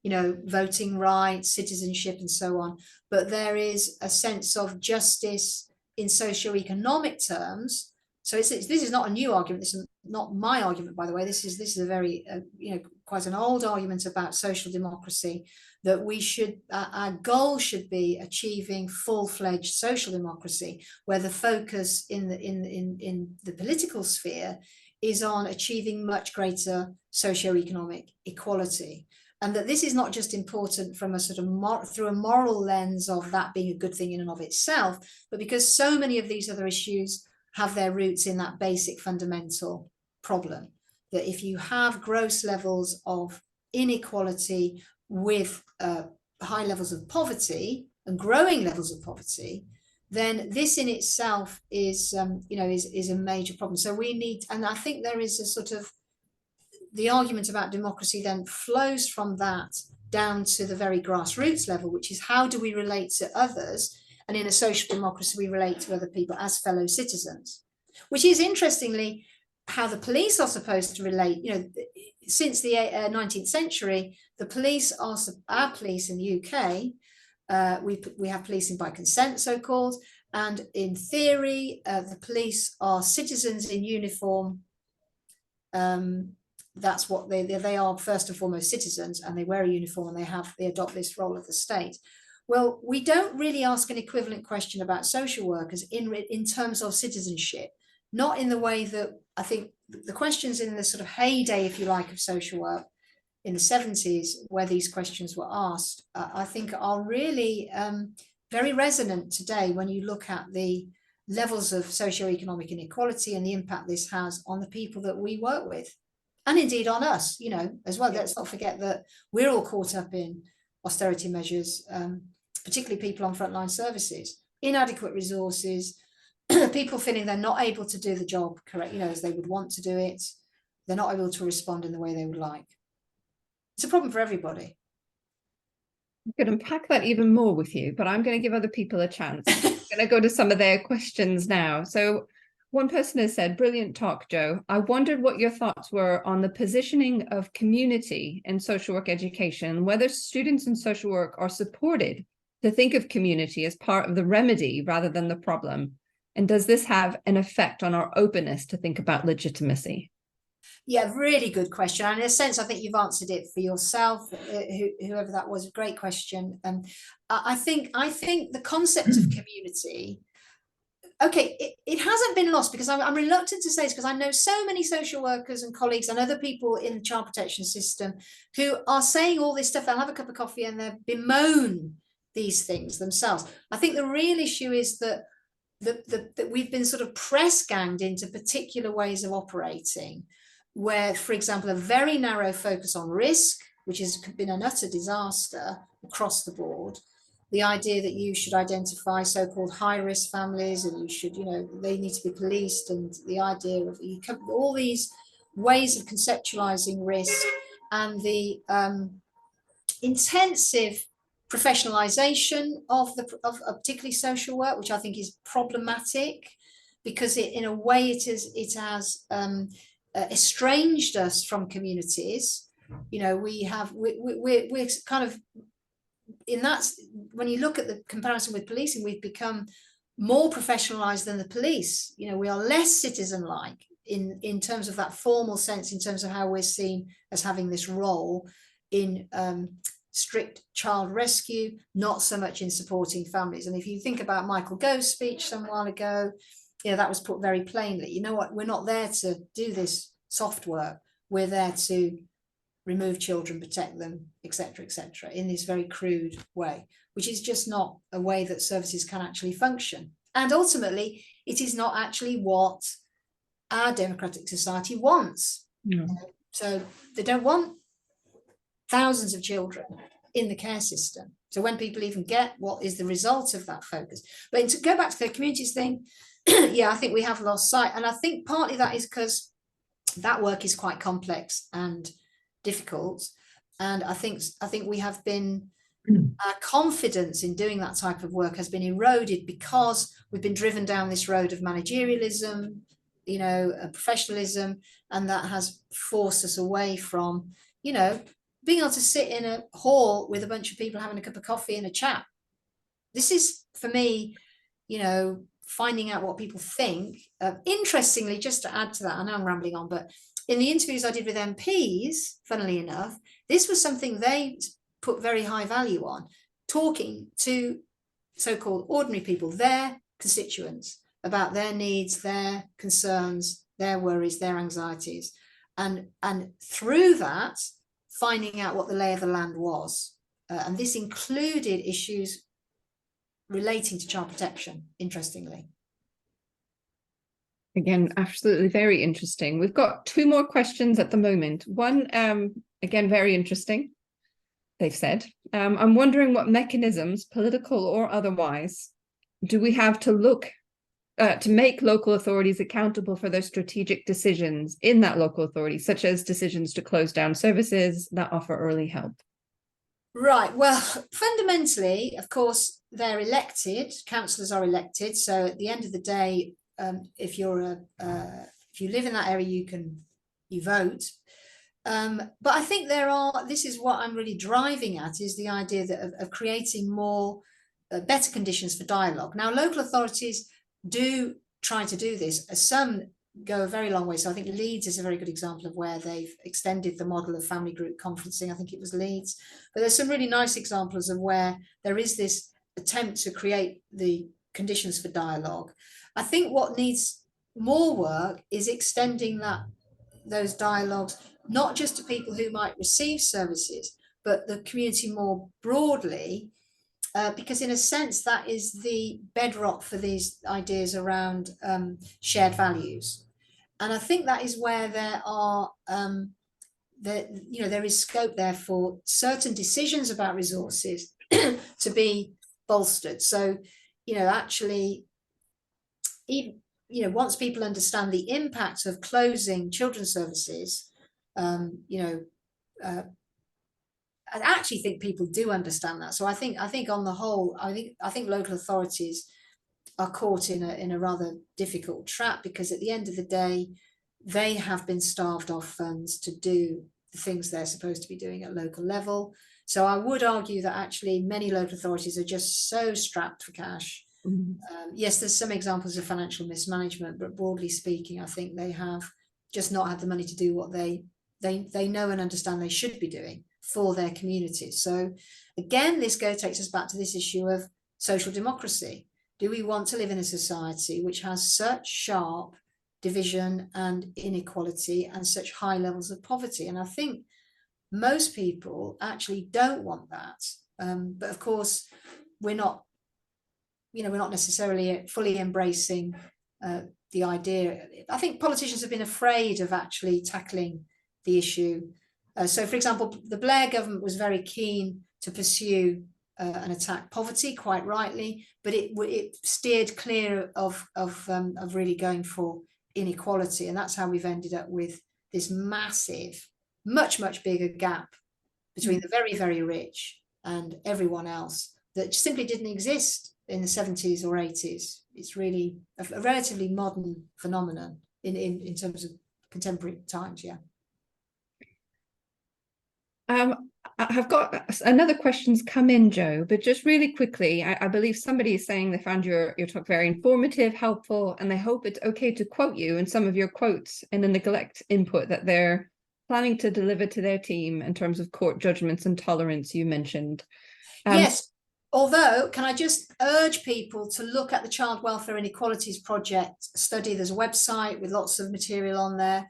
you know, voting rights, citizenship, and so on, but there is a sense of justice in socioeconomic terms. So this is not a new argument. This is not my argument, by the way. This is a very you know, quite an old argument about social democracy, that we should our goal should be achieving full-fledged social democracy, where the focus in the political sphere is on achieving much greater socioeconomic equality. And that this is not just important from a sort of through a moral lens of that being a good thing in and of itself, but because so many of these other issues have their roots in that basic fundamental problem, that if you have gross levels of inequality with high levels of poverty and growing levels of poverty, then this in itself is you know, is a major problem. So we need, and I think there is a sort of, the argument about democracy then flows from that down to the very grassroots level, which is how do we relate to others? And in a social democracy, we relate to other people as fellow citizens, which is, interestingly, how the police are supposed to relate. You know, since the 19th century, the police are, our police in the UK, we have policing by consent, so-called, And in theory, the police are citizens in uniform. That's what they are, first and foremost, citizens, and they wear a uniform and they adopt this role of the state. Well, we don't really ask an equivalent question about social workers in terms of citizenship, not in the way that I think the questions in the sort of heyday, if you like, of social work in the 70s, where these questions were asked, I think are really very resonant today when you look at the levels of socioeconomic inequality and the impact this has on the people that we work with, and indeed on us, you know, as well. Let's not forget that we're all caught up in austerity measures, particularly people on frontline services, inadequate resources, people feeling they're not able to do the job correct, you know, as they would want to do it. They're not able to respond in the way they would like. It's a problem for everybody. I could unpack that even more with you, but I'm going to give other people a chance. I'm going to go to some of their questions now. So one person has said, brilliant talk, Joe. I wondered what your thoughts were on the positioning of community in social work education, whether students in social work are supported to think of community as part of the remedy rather than the problem. And does this have an effect on our openness to think about legitimacy? Yeah, really good question. And in a sense, I think you've answered it for yourself, whoever that was. A great question. I think the concept of community, okay, it hasn't been lost, because I'm reluctant to say this, because I know so many social workers and colleagues and other people in the child protection system who are saying all this stuff. They'll have a cup of coffee and they bemoan these things themselves. I think the real issue is that that we've been sort of press ganged into particular ways of operating, where, for example, a very narrow focus on risk, which has been an utter disaster across the board. The idea that you should identify so-called high-risk families and you should, you know, they need to be policed, and the idea of all these ways of conceptualizing risk, and the intensive professionalization of particularly social work, which I think is problematic, because in a way it has estranged us from communities. You know, we're kind of, in that, when you look at the comparison with policing, we've become more professionalized than the police. You know, we are less citizen-like in terms of that formal sense, in terms of how we're seen as having this role in strict child rescue, not so much in supporting families. And if you think about Michael Gove's speech some while ago, you know, that was put very plainly. You know what, we're not there to do this soft work, we're there to remove children, protect them, etc., in this very crude way, which is just not a way that services can actually function. And ultimately, it is not actually what our democratic society wants. So they don't want thousands of children in the care system. So when people even get what is the result of that focus. But to go back to the communities thing, yeah, I think we have lost sight. And I think partly that is because that work is quite complex and difficult. And I think we have been, our confidence in doing that type of work has been eroded, because we've been driven down this road of managerialism, you know, professionalism, and that has forced us away from, you know, being able to sit in a hall with a bunch of people having a cup of coffee and a chat. This is, for me, you know, finding out what people think. Interestingly, just to add to that, I know I'm rambling on, but in the interviews I did with MPs, funnily enough, this was something they put very high value on, talking to so-called ordinary people, their constituents, about their needs, their concerns, their worries, their anxieties, and through that, finding out what the lay of the land was. And this included issues relating to child protection, interestingly. Again, absolutely very interesting. We've got two more questions at the moment. One, again, very interesting. They've said, I'm wondering what mechanisms, political or otherwise, do we have to look to make local authorities accountable for their strategic decisions in that local authority, such as decisions to close down services that offer early help? Right. Well, fundamentally, of course, they're elected. Councillors are elected. So at the end of the day, if you live in that area, you vote. But I think this is what I'm really driving at, is the idea that of creating more better conditions for dialogue. Now, local authorities do try to do this. Some go a very long way. So I think Leeds is a very good example of where they've extended the model of family group conferencing. I think it was Leeds. But there's some really nice examples of where there is this attempt to create the conditions for dialogue. I think what needs more work is extending those dialogues, not just to people who might receive services, but the community more broadly, because in a sense that is the bedrock for these ideas around shared values. And I think that is where there are there is scope there for certain decisions about resources to be bolstered. So actually, even once people understand the impact of closing children's services, I actually think people do understand that. So I think on the whole, I think local authorities are caught in a rather difficult trap, because at the end of the day, they have been starved of funds to do the things they're supposed to be doing at local level. So I would argue that actually many local authorities are just so strapped for cash. Yes, there's some examples of financial mismanagement, but broadly speaking, I think they have just not had the money to do what they know and understand they should be doing for their communities. So again, this takes us back to this issue of social democracy. Do we want to live in a society which has such sharp division and inequality and such high levels of poverty? And I think most people actually don't want that. But of course, we're not necessarily fully embracing the idea. I think politicians have been afraid of actually tackling the issue. So, for example, the Blair government was very keen to pursue and attack poverty, quite rightly, but it steered clear of really going for inequality, and that's how we've ended up with this massive, much bigger gap between the very, very rich and everyone else that simply didn't exist in the 70s or 80s. It's really a relatively modern phenomenon in terms of contemporary times. Yeah. I've got another questions come in, Joe, but just really quickly, I believe somebody is saying they found your talk very informative, helpful, and they hope it's okay to quote you in some of your quotes in the neglect input that they're planning to deliver to their team in terms of court judgments and tolerance you mentioned. Yes, although can I just urge people to look at the Child Welfare Inequalities Project study. There's a website with lots of material on there.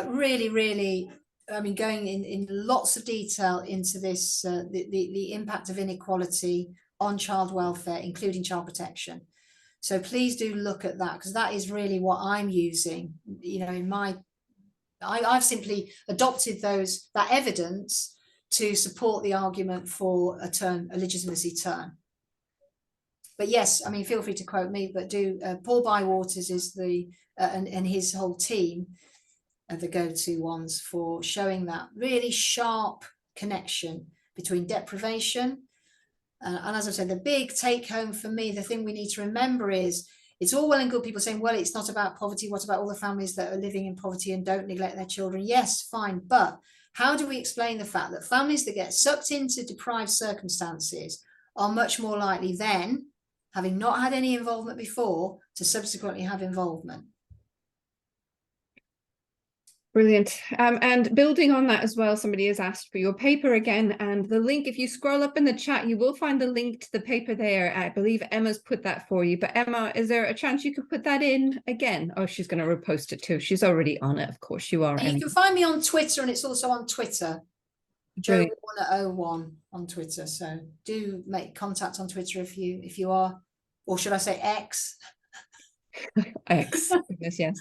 Really, I mean, going in lots of detail into this, the impact of inequality on child welfare, including child protection. So please do look at that, because that is really what I'm using. I've simply adopted that evidence to support the argument for a legitimacy turn. But yes, I mean, feel free to quote me, but Paul Bywaters is and his whole team are the go-to ones for showing that really sharp connection between deprivation. And as I said, the big take home for me, the thing we need to remember is, it's all well and good people saying, well, it's not about poverty. What about all the families that are living in poverty and don't neglect their children? Yes, fine. But how do we explain the fact that families that get sucked into deprived circumstances are much more likely then, having not had any involvement before, to subsequently have involvement? Brilliant. And building on that as well, somebody has asked for your paper again, and the link, if you scroll up in the chat, you will find the link to the paper there. I believe Emma's put that for you, but Emma, is there a chance you could put that in again? Oh, she's going to repost it too. She's already on it, of course you are. And you can find me on Twitter, and it's also on Twitter. Joe Warner 01 on Twitter. So do make contact on Twitter if you are, or should I say X? X, goodness, yes.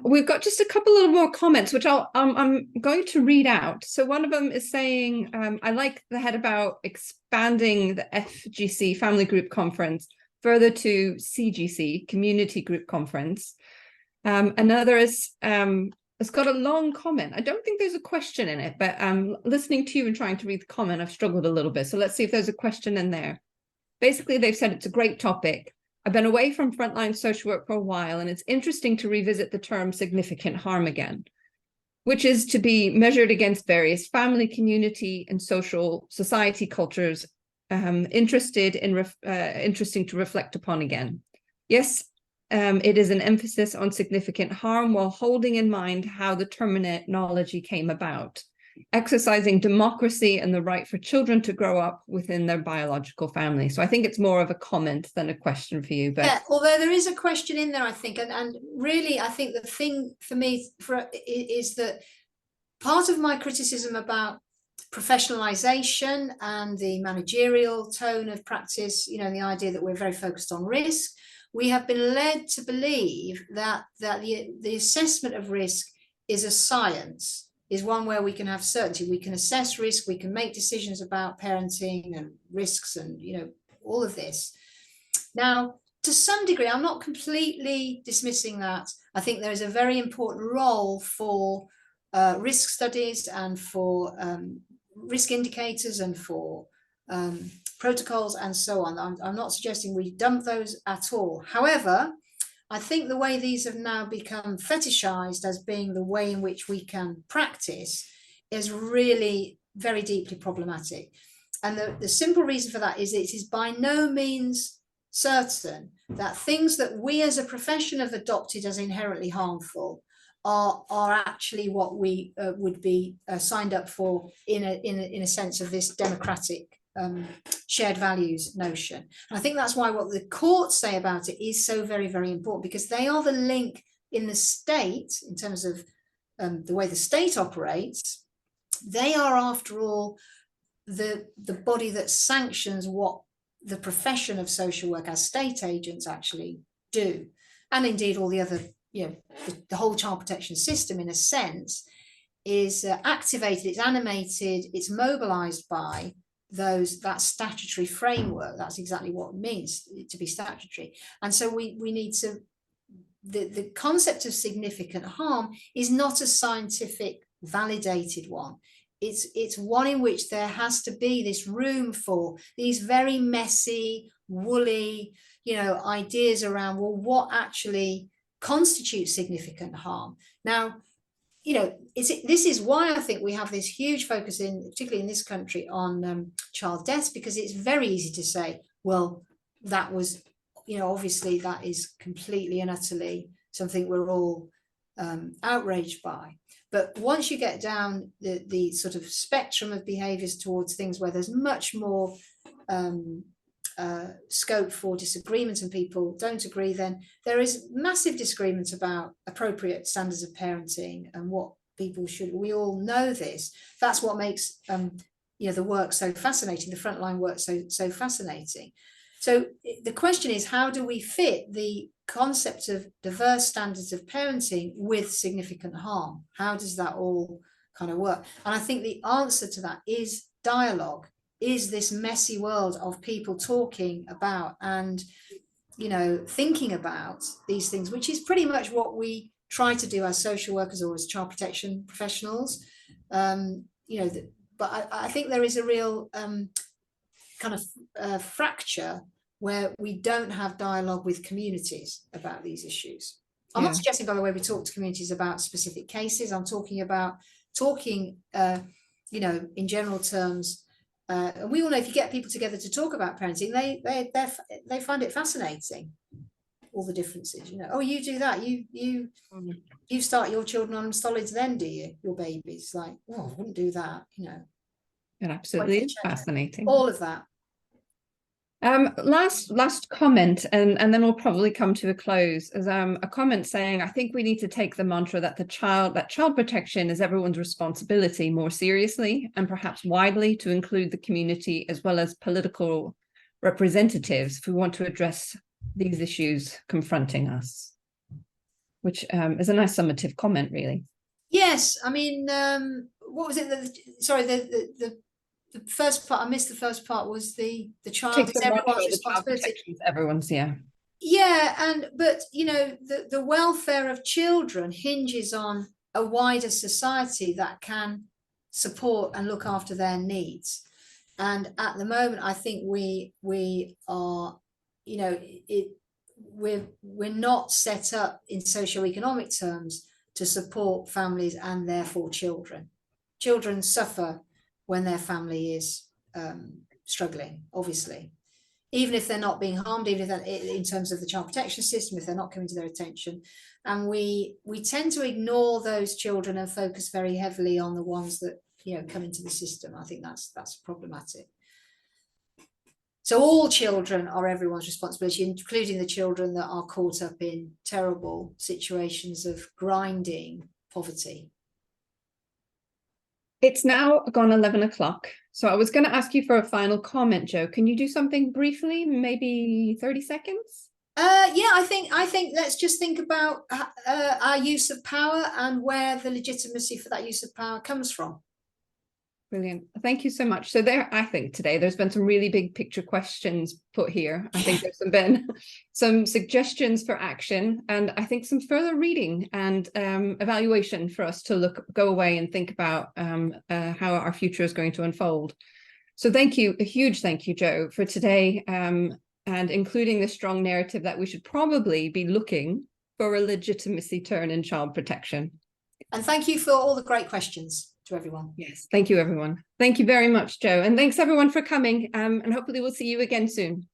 We've got just a couple of more comments, which I'm going to read out. So one of them is saying, I like the head about expanding the FGC Family Group Conference further to CGC, Community Group Conference. Another is, it's got a long comment. I don't think there's a question in it, but listening to you and trying to read the comment, I've struggled a little bit. So let's see if there's a question in there. Basically, they've said it's a great topic. I've been away from frontline social work for a while, and it's interesting to revisit the term significant harm again, which is to be measured against various family, community, and society cultures interesting to reflect upon again. Yes, it is an emphasis on significant harm while holding in mind how the terminology came about, exercising democracy and the right for children to grow up within their biological family. So I think it's more of a comment than a question for you. But yeah, although there is a question in there, I think, and really, I think the thing for me is that part of my criticism about professionalization and the managerial tone of practice, you know, the idea that we're very focused on risk, we have been led to believe that the assessment of risk is a science, is one where we can have certainty, we can assess risk, we can make decisions about parenting and risks and, you know, all of this. Now, to some degree, I'm not completely dismissing that. I think there is a very important role for risk studies and for risk indicators and for protocols and so on. I'm not suggesting we dump those at all. However, I think the way these have now become fetishized as being the way in which we can practice is really very deeply problematic. And the simple reason for that is it is by no means certain that things that we as a profession have adopted as inherently harmful are actually what we would be signed up for in a sense of this democratic shared values notion. And I think that's why what the courts say about it is so very, very important, because they are the link in the state in terms of the way the state operates. They are, after all, the body that sanctions what the profession of social work as state agents actually do, and indeed all the other, you know, the whole child protection system in a sense is activated, it's animated, it's mobilized by that statutory framework. That's exactly what it means to be statutory. And so we need to, the concept of significant harm is not a scientific validated one. It's one in which there has to be this room for these very messy, woolly, you know, ideas around, well, what actually constitutes significant harm. Now, you know, this is why I think we have this huge focus particularly in this country, on child deaths, because it's very easy to say, well, that was, you know, obviously that is completely and utterly something we're all outraged by. But once you get down the sort of spectrum of behaviors towards things where there's much more scope for disagreement and people don't agree, then there is massive disagreement about appropriate standards of parenting and what people should. We all know this. That's what makes you know, the work so fascinating, the frontline work so fascinating. So the question is, how do we fit the concept of diverse standards of parenting with significant harm? How does that all kind of work? And I think the answer to that is dialogue, is this messy world of people talking about and, you know, thinking about these things, which is pretty much what we try to do as social workers or as child protection professionals. You know, but I think there is a real kind of fracture where we don't have dialogue with communities about these issues. I'm not suggesting, by the way, we talk to communities about specific cases. I'm talking about you know, in general terms. And we all know if you get people together to talk about parenting, they find it fascinating, all the differences. You know, oh, you do that, you start your children on solids, then do you? Your babies, like, oh, I wouldn't do that. You know, it absolutely is fascinating. All of that. Last comment, and then we'll probably come to a close, is a comment saying, I think we need to take the mantra that child protection is everyone's responsibility more seriously, and perhaps widely, to include the community as well as political representatives if we want to address these issues confronting us, which is a nice summative comment, really. Yes, I mean, what was it? Sorry, the first part, I missed the first part, was the child is everyone's responsibility. Everyone's, yeah. Yeah, but you know, the welfare of children hinges on a wider society that can support and look after their needs. And at the moment, I think we are, you know, we're not set up in socioeconomic terms to support families and therefore children. Children suffer when their family is struggling, obviously, even if they're not being harmed, even if they're, in terms of the child protection system, if they're not coming to their attention. And we tend to ignore those children and focus very heavily on the ones that, you know, come into the system. I think that's problematic. So all children are everyone's responsibility, including the children that are caught up in terrible situations of grinding poverty. It's now gone 11 o'clock. So I was going to ask you for a final comment, Jo. Can you do something briefly, maybe 30 seconds? Yeah, I think let's just think about our use of power and where the legitimacy for that use of power comes from. Brilliant. Thank you so much. So I think today there's been some really big picture questions put here. I think there's been some suggestions for action, and I think some further reading and evaluation for us to go away and think about how our future is going to unfold. So thank you, a huge thank you, Jo, for today, and including the strong narrative that we should probably be looking for a legitimacy turn in child protection. And thank you for all the great questions to everyone. Yes, thank you, everyone. Thank you very much, Jo. And thanks, everyone, for coming. And hopefully we'll see you again soon.